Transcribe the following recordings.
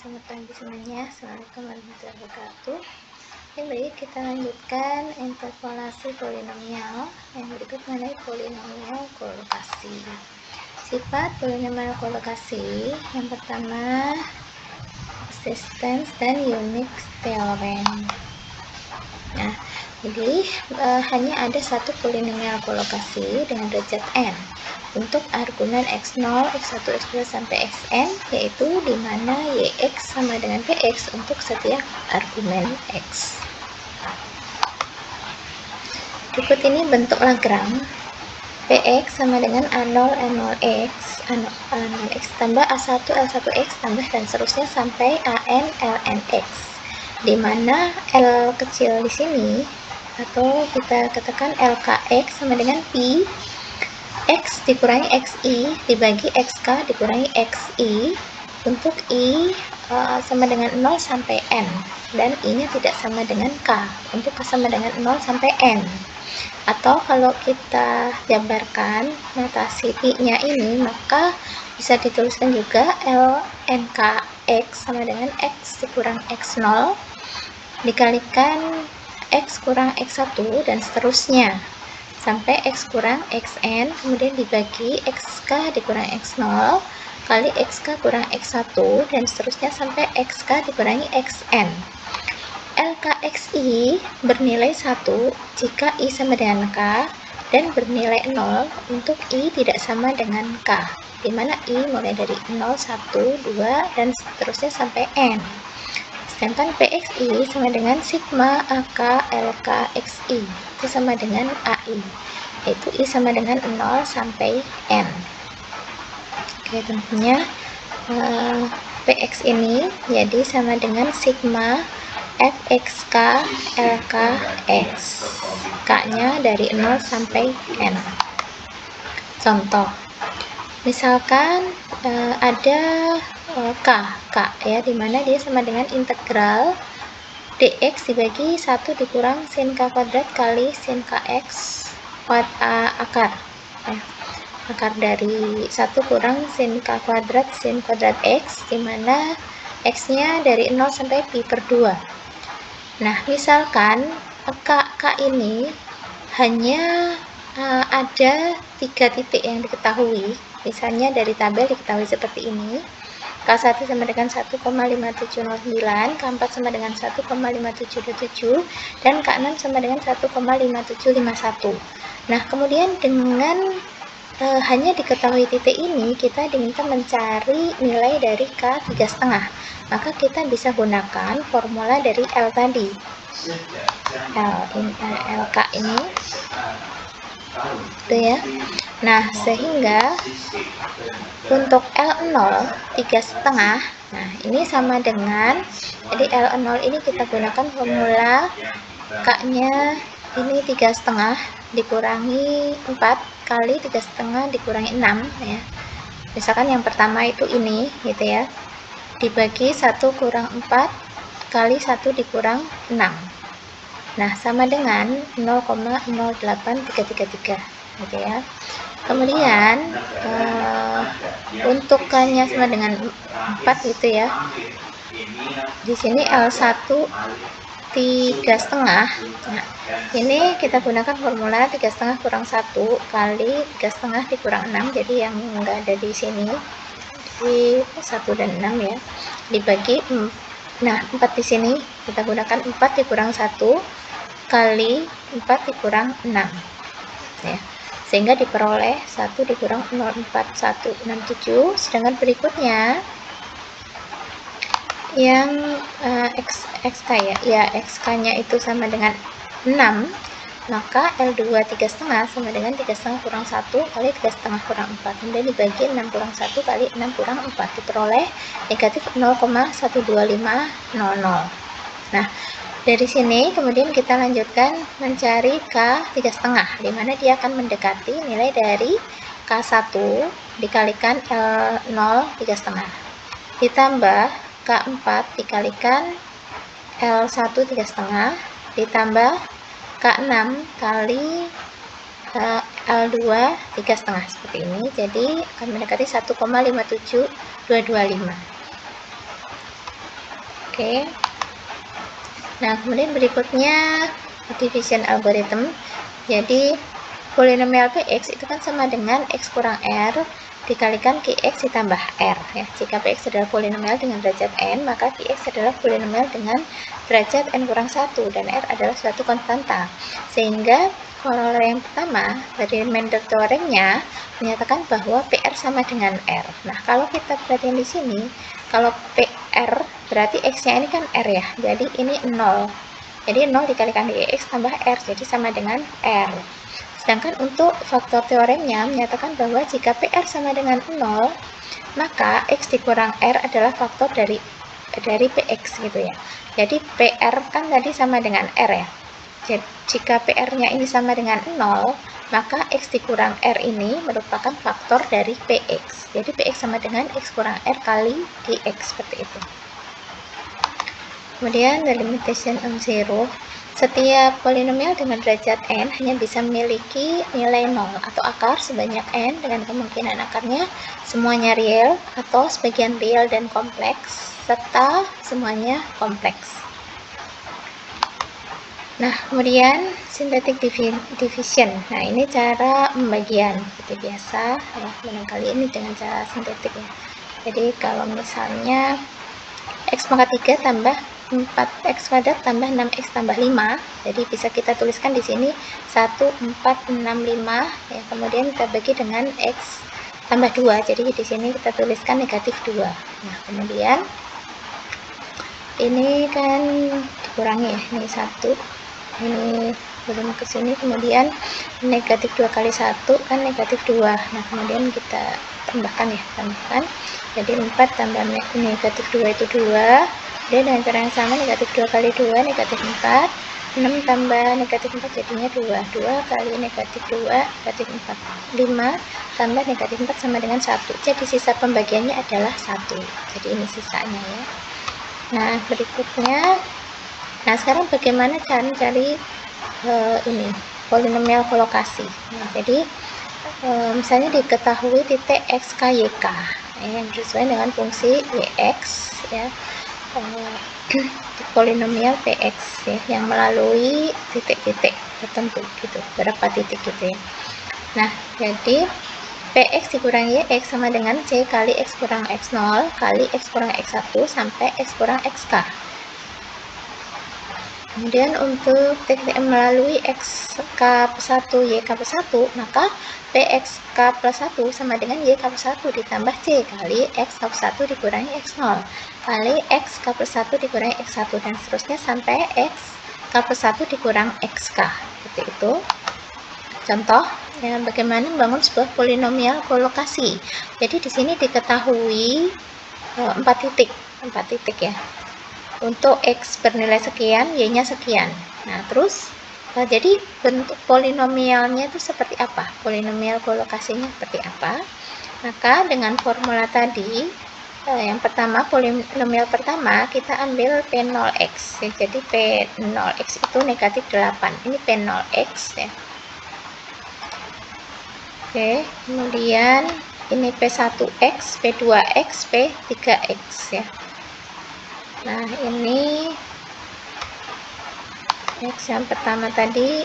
selamat pagi semuanya. Assalamualaikum warahmatullahi wabarakatuh. Baik, kita lanjutkan interpolasi polinomial. Yang berikut mengenai polinomial kolokasi. Sifat polinomial kolokasi yang pertama, existence dan unique theorem. Nah, jadi hanya ada satu polinomial kolokasi dengan derajat n untuk argumen x0, x1, x2 sampai xn, yaitu di mana yx sama dengan px untuk setiap argumen x. Berikut ini bentuk Lagrange. Px sama dengan A0, A0x, A0x tambah A1, L1x tambah dan seterusnya sampai An, Lnx. Di mana L kecil di sini, atau kita katakan LKX sama dengan Pi X dikurangi XI dibagi XK dikurangi XI untuk I sama dengan 0 sampai N dan I nya tidak sama dengan K untuk sama dengan 0 sampai N. Atau kalau kita jabarkan notasi Pi nya ini, maka bisa dituliskan juga LNKX sama dengan X dikurang X0 dikalikan X kurang X1 dan seterusnya sampai X kurang Xn, kemudian dibagi XK dikurang X0 kali XK kurang X1 dan seterusnya sampai XK dikurangi Xn. LKXI bernilai 1 jika I sama dengan K dan bernilai 0 untuk I tidak sama dengan K, di mana I mulai dari 0, 1, 2 dan seterusnya sampai N. Sedangkan PXI sama dengan sigma AK LK XI, itu sama dengan AI, yaitu I sama dengan 0 sampai N. Oke, tentunya PX ini jadi sama dengan sigma FXK LKX, K-nya dari 0 sampai N. Contoh, misalkan ada K ya, dimana dia sama dengan integral dx dibagi 1 dikurang sin k kuadrat kali sin kx akar ya. Akar dari 1 kurang sin k kuadrat sin kuadrat x, dimana x nya dari 0 sampai pi per 2. Nah, misalkan k ini hanya ada 3 titik yang diketahui, misalnya dari tabel diketahui seperti ini. K1 sama dengan 1,5709, K4 sama dengan 1,5727, dan K6 sama dengan 1,5751. Nah, kemudian dengan hanya diketahui titik ini, kita diminta mencari nilai dari K3,5. Maka kita bisa gunakan formula dari L tadi. LK ini. Itu ya. Nah, sehingga untuk L0 3,5, nah ini sama dengan, jadi L0 ini kita gunakan formula K-nya ini 3,5 dikurangi 4 kali 3,5 dikurangi 6 ya. Misalkan yang pertama itu ini gitu ya, dibagi 1 kurang 4 kali 1 dikurang 6. Nah, sama dengan 0,08333 gitu ya. Kemudian untuk K-nya sama dengan 4 gitu ya. Di sini L1 3,5. Nah, ini kita gunakan formula 3,5 kurang 1 kali 3,5 dikurang 6. Jadi yang enggak ada di sini di 1 dan 6 ya. Dibagi 4 di sini kita gunakan 4 dikurang 1 kali 4 dikurang 6 ya. Sehingga diperoleh 1 dikurang 0,4167. Sedangkan berikutnya yang XK ya, XK nya itu sama dengan 6, maka L2 3,5 sama dengan 3,5 kurang 1 kali 3,5 kurang 4, kemudian dibagi 6 kurang 1 kali 6 kurang 4, diperoleh negatif 0,12500. Nah, dari sini kemudian kita lanjutkan mencari K3,5, di mana dia akan mendekati nilai dari K1 dikalikan L0 3,5 ditambah K4 dikalikan L1 3,5 ditambah K6 kali L2 3,5 seperti ini. Jadi akan mendekati 1,57225. Oke. Nah, kemudian berikutnya division algorithm. Jadi polinomial Px itu kan sama dengan x kurang r dikalikan Qx ditambah r ya. Jika Px adalah polinomial dengan derajat n, maka Qx adalah polinomial dengan derajat n kurang 1 dan r adalah suatu konstanta. Sehingga koroler yang pertama dari remainder teoremnya menyatakan bahwa PR sama dengan r. Nah, kalau kita perhatikan di sini, kalau PR berarti x-nya ini kan r ya. Jadi ini 0. Jadi 0 dikalikan Qx tambah r, jadi sama dengan r. Sedangkan untuk faktor teoremnya menyatakan bahwa jika PR sama dengan 0, maka X dikurang R adalah faktor dari PX gitu ya. Jadi PR kan tadi sama dengan R ya. Jadi, jika PR-nya ini sama dengan 0, maka X dikurang R ini merupakan faktor dari PX. Jadi PX sama dengan X kurang R kali DX, seperti itu. Kemudian delimitation on zero. Setiap polinomial dengan derajat n hanya bisa memiliki nilai 0 atau akar sebanyak n dengan kemungkinan akarnya semuanya real atau sebagian real dan kompleks, serta semuanya kompleks. Nah, kemudian synthetic division. Nah, ini cara pembagian seperti biasa ya, barangkali ini dengan cara sintetik ya. Jadi kalau misalnya x pangkat 3 tambah 4x kuadrat tambah 6x tambah 5, jadi bisa kita tuliskan di sini 1, 4, 6, 5 ya, kemudian kita bagi dengan x tambah 2, jadi di sini kita tuliskan negatif 2. Nah, kemudian ini kan dikurangi ya, ini 1, ini belum ke sini, kemudian negatif 2 kali 1 kan negatif 2. Nah, kemudian kita tambahkan ya, jadi 4 tambah negatif 2 itu 2. Dan dengan cara yang sama negatif 2 kali 2 negatif 4, 6 tambah negatif 4 jadinya 2 kali negatif 2 negatif 4, 5 tambah negatif 4 sama dengan 1. Jadi sisa pembagiannya adalah 1, jadi ini sisanya ya. Nah, berikutnya, nah sekarang bagaimana cara mencari ini polinomial kolokasi. Nah, jadi misalnya diketahui titik x, k, y, k yang sesuai dengan fungsi yx ya, polinomial Px ya, yang melalui titik-titik tertentu gitu, berapa titik gitu ya. Nah, jadi Px dikurangi X sama dengan C kali X kurang X0 kali X kurang X1 sampai X kurang XK. Kemudian untuk titik melalui XK+1 YK+1, maka PXK plus 1 sama dengan YK+1 ditambah C kali XK+1 dikurangi X0 kali XK+1 dikurangi X1 dan seterusnya sampai XK+1 dikurang XK. Seperti itu. Contoh ya, bagaimana membangun sebuah polinomial kolokasi. Jadi di sini diketahui 4 titik ya. Untuk X bernilai sekian, Y-nya sekian. Nah, terus jadi bentuk polinomialnya itu seperti apa? Polinomial kolokasinya seperti apa? Maka dengan formula tadi, yang pertama, polinomial pertama kita ambil P0x. Ya, jadi P0x itu negatif 8. Ini P0x ya. Oke, kemudian ini P1x, P2x, P3x ya. Nah, ini X yang pertama tadi.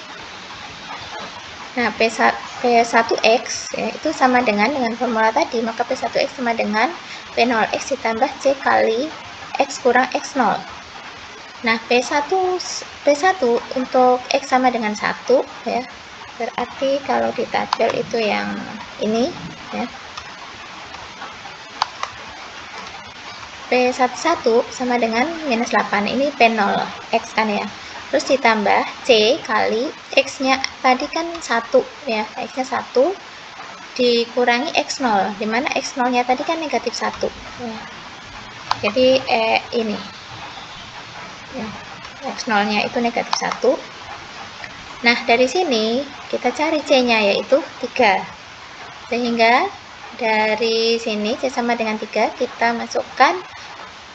Nah, P1x ya, itu sama dengan formula tadi, maka P1x sama dengan P0x ditambah C kali X kurang X0. Nah, P1 untuk X sama dengan 1 ya. Berarti kalau di tabel itu yang ini ya. P11 sama dengan minus 8, ini P0 X kan ya, terus ditambah C kali X nya tadi kan 1 ya, X nya 1 dikurangi X0, dimana X0 nya tadi kan negatif 1 ya. Jadi ini ya, X0 nya itu negatif 1. Nah, dari sini kita cari C nya yaitu 3, sehingga dari sini C sama dengan 3 kita masukkan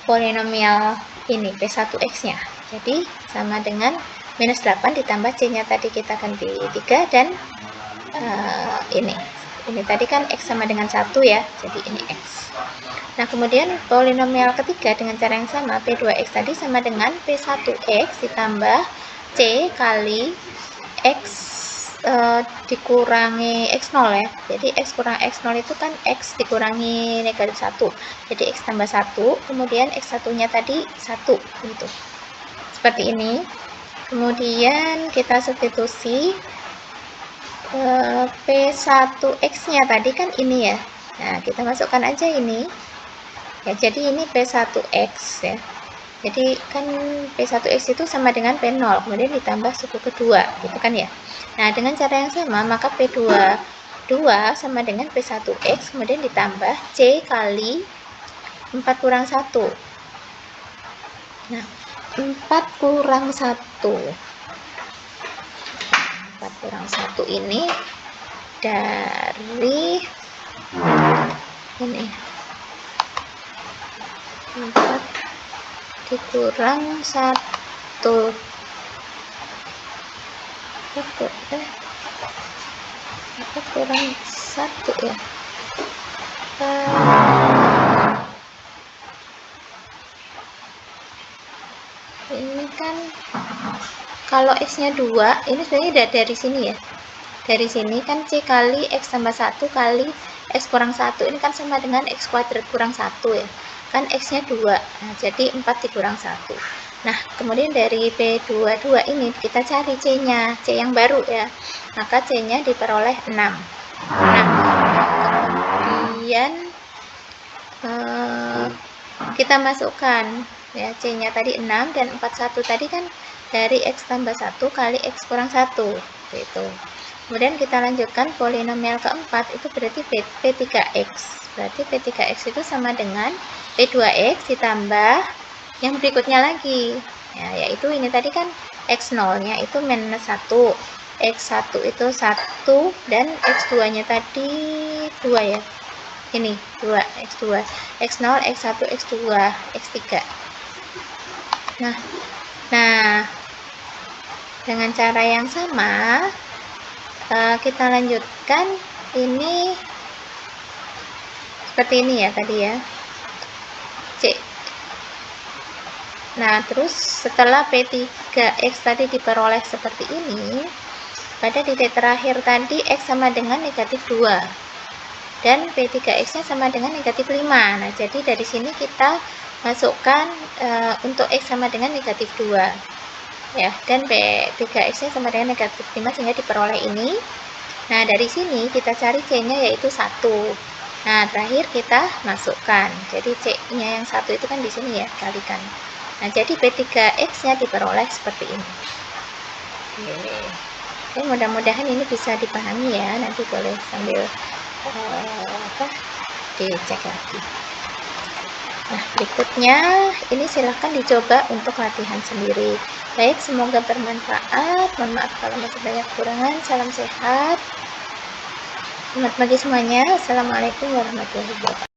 polinomial ini P1x nya, jadi sama dengan minus 8 ditambah C nya tadi kita ganti 3 dan ini tadi kan X sama dengan 1 ya, jadi ini X. Nah, kemudian polinomial ketiga dengan cara yang sama, P2X tadi sama dengan P1X ditambah C kali X dikurangi X0 ya. Jadi X kurang X0 itu kan X dikurangi negatif 1. Jadi X tambah 1, kemudian X1 nya tadi 1 gitu. Seperti ini. Kemudian kita substitusi P1X nya tadi kan ini ya. Nah, kita masukkan aja ini. Ya, jadi ini P1X ya. Jadi kan P1X itu sama dengan P0, kemudian ditambah suku kedua, gitu kan ya. Nah, dengan cara yang sama, maka P22 sama dengan P1X, kemudian ditambah C kali 4 kurang 1. Nah, 4 kurang 1. 4 kurang 1 ini dari ini 4 dikurang 1 kurang 1 ya. Ini kan kalau X nya 2, ini sebenarnya dari sini ya. Dari sini kan C kali X tambah 1 kali X kurang 1, ini kan sama dengan X kuadrat kurang 1 ya. Kan X nya 2, nah jadi 4 dikurang 1. Nah, kemudian dari P22 ini kita cari C nya, C yang baru ya. Maka C nya diperoleh 6. Nah, kemudian kita masukkan ya, C nya tadi 6 dan 41 tadi kan dari X tambah 1 kali X kurang 1 gitu. Kemudian kita lanjutkan polinomial keempat, itu berarti P3X. Berarti P3X itu sama dengan P2X ditambah yang berikutnya lagi. Ya, yaitu ini tadi kan X0-nya itu minus 1. X1 itu 1 dan X2-nya tadi 2 ya. Ini 2, X2. X0, X1, X2, X3. Nah, dengan cara yang sama, kita lanjutkan ini seperti ini ya tadi ya, C. Nah, terus setelah P3X tadi diperoleh seperti ini, pada titik terakhir tadi X sama dengan negatif 2 dan P3X nya sama dengan negatif 5. Nah, jadi dari sini kita masukkan untuk X sama dengan negatif 2 ya, dan P3X nya sama dengan negatif 5 sehingga diperoleh ini. Nah, dari sini kita cari C nya yaitu 1. Nah, terakhir kita masukkan. Jadi C nya yang 1 itu kan di sini ya, kalikan. Nah, jadi P3X nya diperoleh seperti ini. Oke, mudah-mudahan ini bisa dipahami ya. Nanti boleh sambil dicek lagi. Nah, berikutnya ini silahkan dicoba untuk latihan sendiri. Baik, semoga bermanfaat. Mohon maaf kalau masih banyak kekurangan. Salam sehat. Selamat pagi semuanya. Assalamualaikum warahmatullahi wabarakatuh.